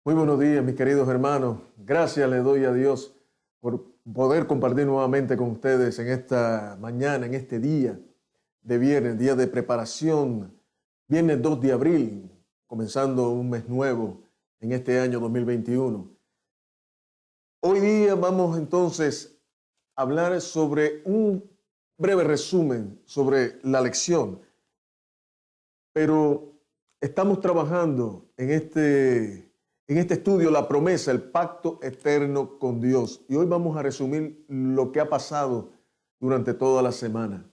Muy buenos días, mis queridos hermanos. Gracias le doy a Dios por poder compartir nuevamente con ustedes en esta mañana, en este día de viernes, día de preparación, viernes 2 de abril, comenzando un mes nuevo en este año 2021. Hoy día vamos entonces a hablar sobre un breve resumen sobre la lección, pero estamos trabajando en este estudio, la promesa, el pacto eterno con Dios. Y hoy vamos a resumir lo que ha pasado durante toda la semana.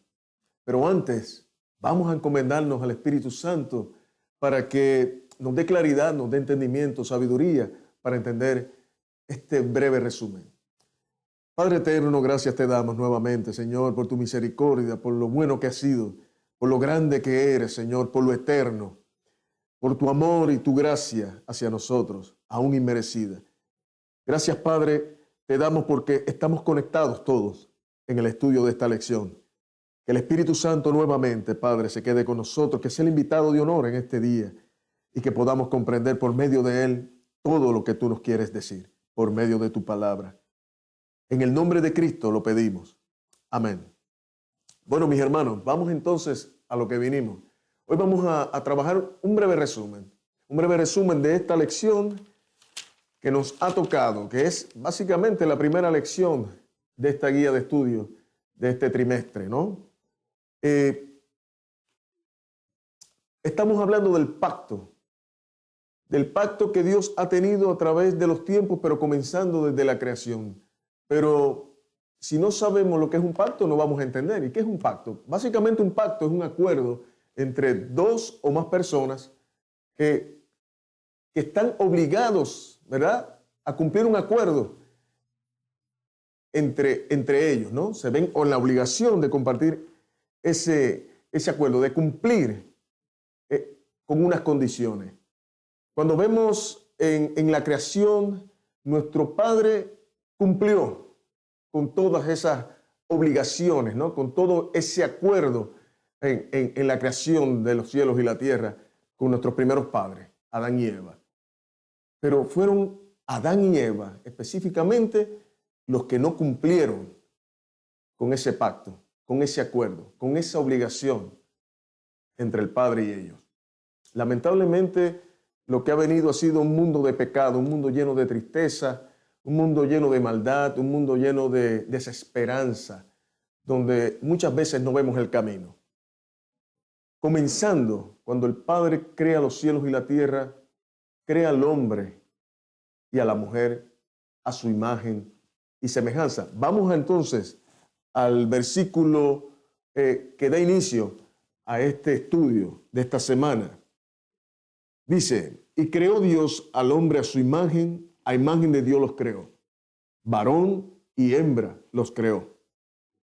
Pero antes, vamos a encomendarnos al Espíritu Santo para que nos dé claridad, nos dé entendimiento, sabiduría para entender este breve resumen. Padre eterno, gracias te damos nuevamente, Señor, por tu misericordia, por lo bueno que has sido, por lo grande que eres, Señor, por lo eterno, por tu amor y tu gracia hacia nosotros, aún inmerecida. Gracias, Padre, te damos porque estamos conectados todos en el estudio de esta lección. Que el Espíritu Santo nuevamente, Padre, se quede con nosotros, que sea el invitado de honor en este día y que podamos comprender por medio de él todo lo que tú nos quieres decir, por medio de tu palabra. En el nombre de Cristo lo pedimos. Amén. Bueno, mis hermanos, vamos entonces a lo que vinimos. Hoy vamos a trabajar un breve resumen de esta lección que nos ha tocado, que es básicamente la primera lección de esta guía de estudio de este trimestre, ¿no? Estamos hablando del pacto que Dios ha tenido a través de los tiempos, pero comenzando desde la creación. Pero si no sabemos lo que es un pacto, no vamos a entender. ¿Y qué es un pacto? Básicamente un pacto es un acuerdo entre dos o más personas que están obligados, ¿verdad?, a cumplir un acuerdo entre ellos, ¿no? Se ven con la obligación de compartir ese acuerdo, de cumplir con unas condiciones. Cuando vemos en la creación, nuestro Padre cumplió con todas esas obligaciones, ¿no?, con todo ese acuerdo en la creación de los cielos y la tierra con nuestros primeros padres, Adán y Eva. Pero fueron Adán y Eva específicamente los que no cumplieron con ese pacto, con ese acuerdo, con esa obligación entre el Padre y ellos. Lamentablemente, lo que ha venido ha sido un mundo de pecado, un mundo lleno de tristeza, un mundo lleno de maldad, un mundo lleno de desesperanza, donde muchas veces no vemos el camino. Comenzando cuando el Padre crea los cielos y la tierra, crea al hombre y a la mujer a su imagen y semejanza. Vamos entonces al versículo que da inicio a este estudio de esta semana. Dice, y creó Dios al hombre a su imagen, a imagen de Dios los creó. Varón y hembra los creó.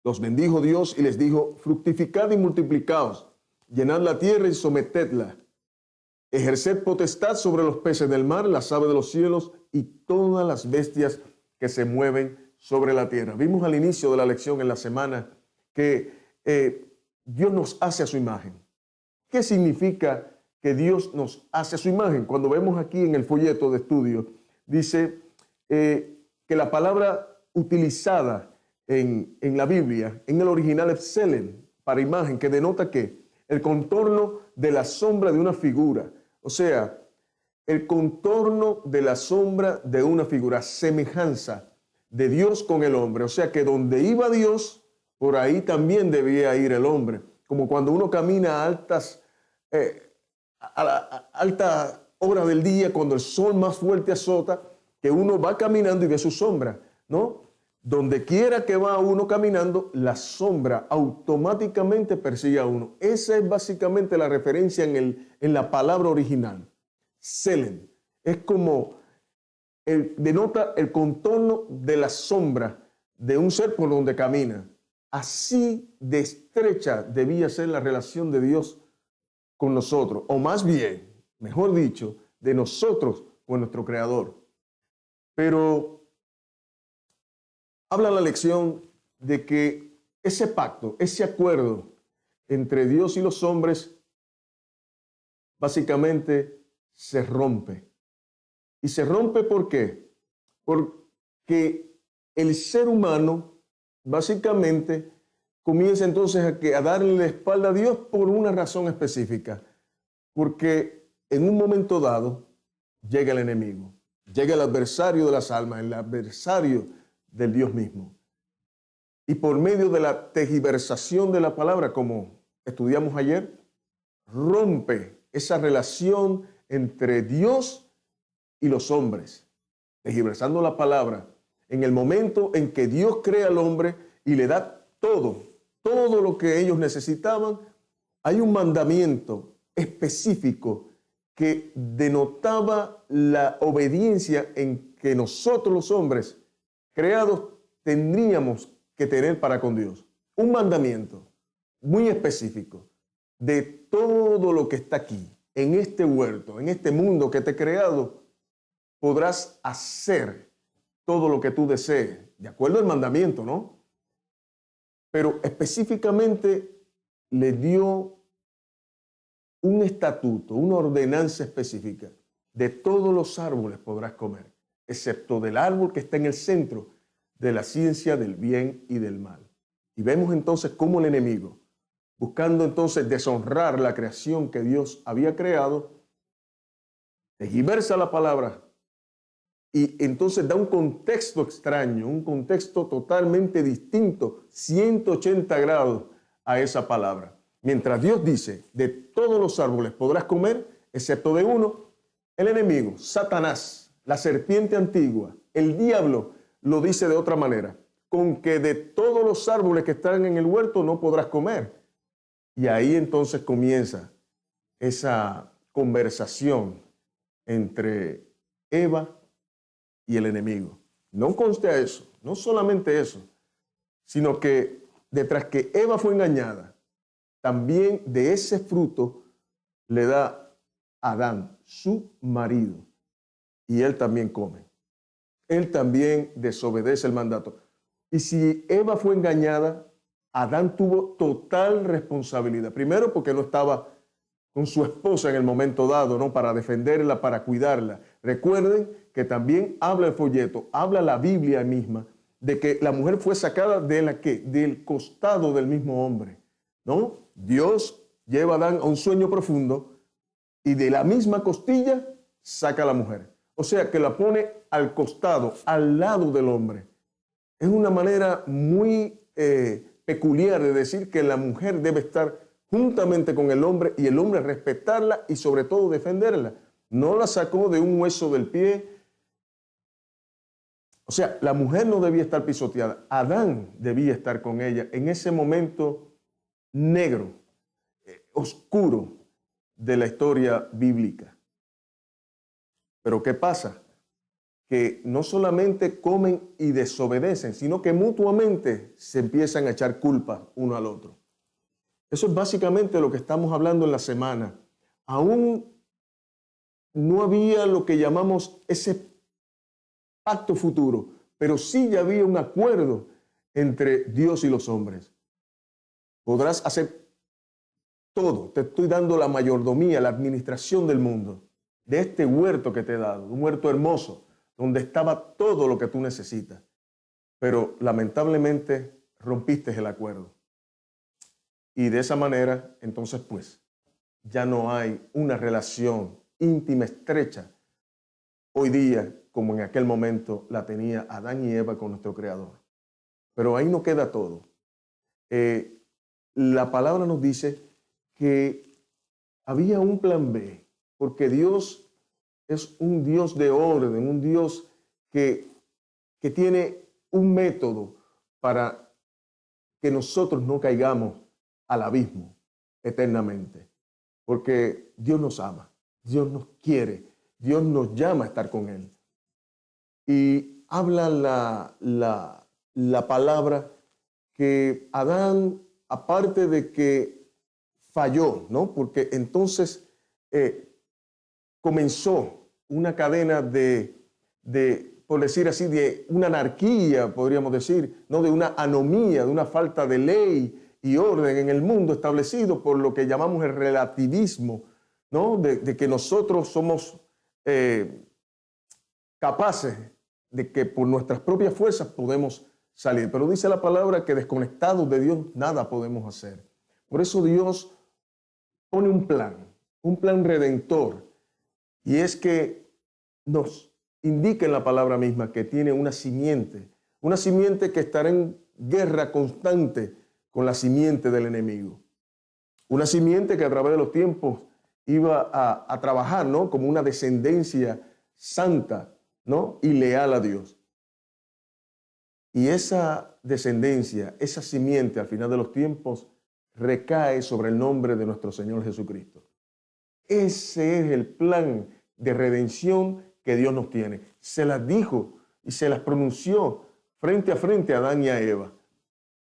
Los bendijo Dios y les dijo, fructificad y multiplicaos, llenad la tierra y sometedla. Ejerced potestad sobre los peces del mar, las aves de los cielos y todas las bestias que se mueven sobre la tierra. Vimos al inicio de la lección en la semana que Dios nos hace a su imagen. ¿Qué significa que Dios nos hace a su imagen? Cuando vemos aquí en el folleto de estudio, dice que la palabra utilizada en la Biblia, en el original es Selem, para imagen, que denota que el contorno de la sombra de una figura. O sea, el contorno de la sombra de una figura, semejanza de Dios con el hombre. O sea que donde iba Dios, por ahí también debía ir el hombre. Como cuando uno camina a alta hora del día, cuando el sol más fuerte azota, que uno va caminando y ve su sombra, ¿no? Donde quiera que va uno caminando, la sombra automáticamente persigue a uno. Esa es básicamente la referencia en la palabra original. Selem. Es como denota el contorno de la sombra de un ser por donde camina. Así de estrecha debía ser la relación de Dios con nosotros, o más bien, mejor dicho, de nosotros con nuestro Creador. Pero habla la lección de que ese pacto, ese acuerdo entre Dios y los hombres, básicamente se rompe. Y se rompe ¿por qué? Porque el ser humano básicamente comienza entonces a darle la espalda a Dios por una razón específica. Porque en un momento dado llega el enemigo, llega el adversario de las almas, el adversario del Dios mismo. Y por medio de la tergiversación de la palabra, como estudiamos ayer, rompe esa relación entre Dios y los hombres, tergiversando la palabra. En el momento en que Dios crea al hombre y le da todo lo que ellos necesitaban, hay un mandamiento específico que denotaba la obediencia en que nosotros los hombres creados tendríamos que tener para con Dios. Un mandamiento muy específico de todo lo que está aquí, en este huerto, en este mundo que te he creado, podrás hacer todo lo que tú desees, de acuerdo al mandamiento, ¿no? Pero específicamente le dio un estatuto, una ordenanza específica. De todos los árboles podrás comer, excepto del árbol que está en el centro de la ciencia del bien y del mal. Y vemos entonces cómo el enemigo, buscando entonces deshonrar la creación que Dios había creado, tergiversa la palabra y entonces da un contexto extraño, un contexto totalmente distinto, 180 grados a esa palabra. Mientras Dios dice, de todos los árboles podrás comer, excepto de uno, el enemigo, Satanás, la serpiente antigua, el diablo, lo dice de otra manera, con que de todos los árboles que están en el huerto no podrás comer. Y ahí entonces comienza esa conversación entre Eva y el enemigo. No conste a eso, no solamente eso, sino que detrás que Eva fue engañada, también de ese fruto le da a Adán, su marido, y él también come. Él también desobedece el mandato. Y si Eva fue engañada, Adán tuvo total responsabilidad. Primero porque no estaba con su esposa en el momento dado, ¿no? Para defenderla, para cuidarla. Recuerden que también habla el folleto, habla la Biblia misma, de que la mujer fue sacada de la ¿qué? Del costado del mismo hombre, ¿no? Dios lleva a Adán a un sueño profundo y de la misma costilla saca a la mujer. O sea que la pone al costado, al lado del hombre. Es una manera muy peculiar de decir que la mujer debe estar juntamente con el hombre y el hombre respetarla y sobre todo defenderla. No la sacó de un hueso del pie. O sea, la mujer no debía estar pisoteada. Adán debía estar con ella en ese momento negro, oscuro de la historia bíblica. Pero ¿qué pasa? Que no solamente comen y desobedecen, sino que mutuamente se empiezan a echar culpa uno al otro. Eso es básicamente lo que estamos hablando en la semana. Aún no había lo que llamamos ese pacto futuro, pero sí ya había un acuerdo entre Dios y los hombres. Podrás hacer todo, te estoy dando la mayordomía, la administración del mundo, de este huerto que te he dado, un huerto hermoso, donde estaba todo lo que tú necesitas. Pero lamentablemente rompiste el acuerdo. Y de esa manera, entonces pues, ya no hay una relación íntima, estrecha, hoy día, como en aquel momento la tenía Adán y Eva con nuestro Creador. Pero ahí no queda todo. La palabra nos dice que había un plan B, porque Dios es un Dios de orden, un Dios que tiene un método para que nosotros no caigamos al abismo eternamente. Porque Dios nos ama, Dios nos quiere, Dios nos llama a estar con Él. Y habla la palabra que Adán, aparte de que falló, ¿no? Porque entonces comenzó una cadena de, por decir así, de una anarquía, podríamos decir, ¿no? De una anomía, de una falta de ley y orden en el mundo establecido por lo que llamamos el relativismo, ¿no? De que nosotros somos capaces de que por nuestras propias fuerzas podemos salir. Pero dice la palabra que desconectados de Dios nada podemos hacer. Por eso Dios pone un plan redentor. Y es que nos indica en la palabra misma que tiene una simiente que estará en guerra constante con la simiente del enemigo. Una simiente que a través de los tiempos iba a trabajar, ¿no?, como una descendencia santa, ¿no?, y leal a Dios. Y esa descendencia, esa simiente al final de los tiempos recae sobre el nombre de nuestro Señor Jesucristo. Ese es el plan de redención que Dios nos tiene. Se las dijo y se las pronunció frente a frente a Adán y a Eva,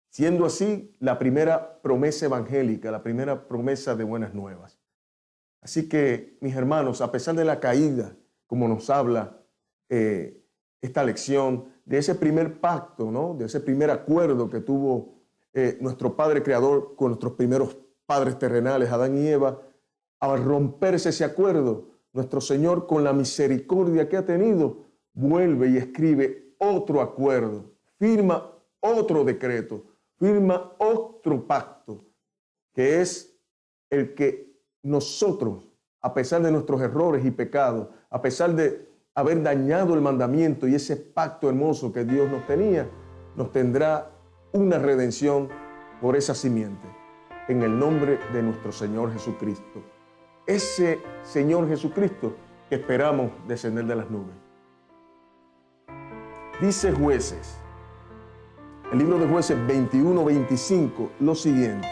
siendo así la primera promesa evangélica, la primera promesa de buenas nuevas. Así que, mis hermanos, a pesar de la caída, como nos habla esta lección, de ese primer pacto, ¿no?, de ese primer acuerdo que tuvo nuestro Padre Creador con nuestros primeros padres terrenales, Adán y Eva, al romperse ese acuerdo, nuestro Señor, con la misericordia que ha tenido, vuelve y escribe otro acuerdo, firma otro decreto, firma otro pacto, que es el que nosotros, a pesar de nuestros errores y pecados, a pesar de haber dañado el mandamiento y ese pacto hermoso que Dios nos tenía, nos tendrá una redención por esa simiente, en el nombre de nuestro Señor Jesucristo. Ese Señor Jesucristo que esperamos descender de las nubes. Dice Jueces, el libro de Jueces 21-25, lo siguiente.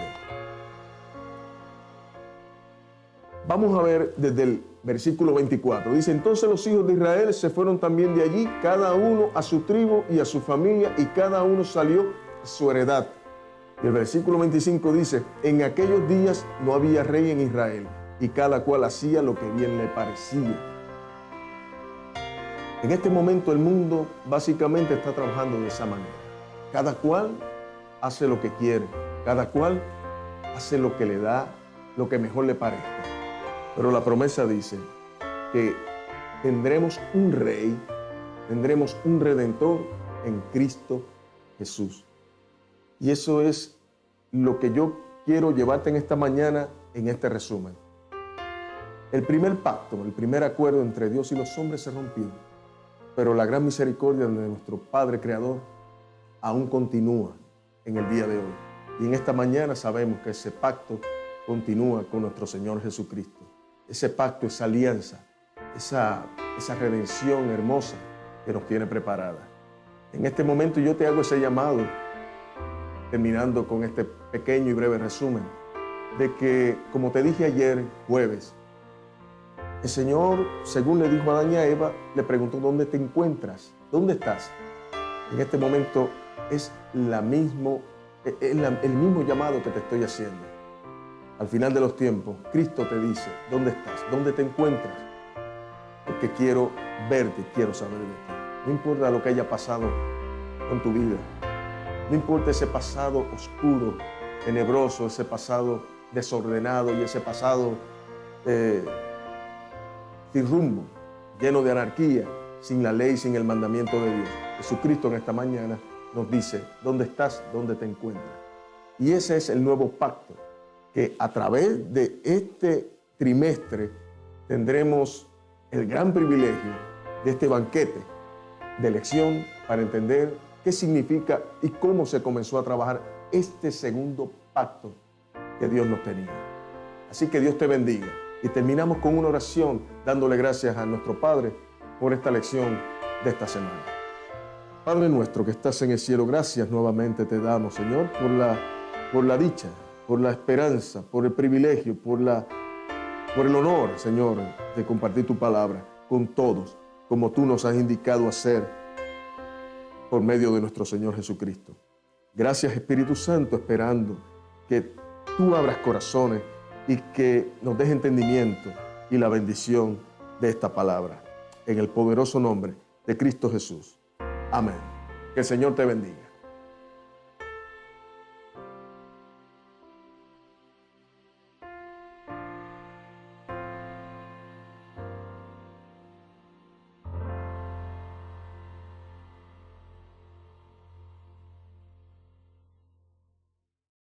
Vamos a ver desde el versículo 24. Dice, entonces los hijos de Israel se fueron también de allí, cada uno a su tribu y a su familia, y cada uno salió a su heredad. Y el versículo 25 dice, en aquellos días no había rey en Israel, y cada cual hacía lo que bien le parecía. En este momento el mundo básicamente está trabajando de esa manera. Cada cual hace lo que quiere, cada cual hace lo que le da, lo que mejor le parezca. Pero la promesa dice que tendremos un rey, tendremos un redentor en Cristo Jesús. Y eso es lo que yo quiero llevarte en esta mañana en este resumen. El primer pacto, el primer acuerdo entre Dios y los hombres se rompió, pero la gran misericordia de nuestro Padre Creador aún continúa en el día de hoy. Y en esta mañana sabemos que ese pacto continúa con nuestro Señor Jesucristo. Ese pacto, esa alianza, esa redención hermosa que nos tiene preparada. En este momento yo te hago ese llamado, terminando con este pequeño y breve resumen, de que, como te dije ayer, jueves, el Señor, según le dijo a Adán y a Eva, le preguntó, ¿dónde te encuentras? ¿Dónde estás? En este momento es el mismo llamado que te estoy haciendo. Al final de los tiempos, Cristo te dice, ¿dónde estás? ¿Dónde te encuentras? Porque quiero verte, quiero saber de ti. No importa lo que haya pasado con tu vida. No importa ese pasado oscuro, tenebroso, ese pasado desordenado y ese pasado sin rumbo, lleno de anarquía, sin la ley, sin el mandamiento de Dios. Jesucristo en esta mañana nos dice, ¿dónde estás? ¿Dónde te encuentras? Y ese es el nuevo pacto, que a través de este trimestre tendremos el gran privilegio de este banquete de lección para entender qué significa y cómo se comenzó a trabajar este segundo pacto que Dios nos tenía. Así que Dios te bendiga. Y terminamos con una oración dándole gracias a nuestro Padre por esta lección de esta semana. Padre nuestro que estás en el cielo, gracias nuevamente te damos, Señor, por la dicha, por la esperanza, por el privilegio, por el honor, Señor, de compartir tu palabra con todos, como tú nos has indicado hacer por medio de nuestro Señor Jesucristo. Gracias, Espíritu Santo, esperando que tú abras corazones y que nos des entendimiento y la bendición de esta palabra. En el poderoso nombre de Cristo Jesús. Amén. Que el Señor te bendiga.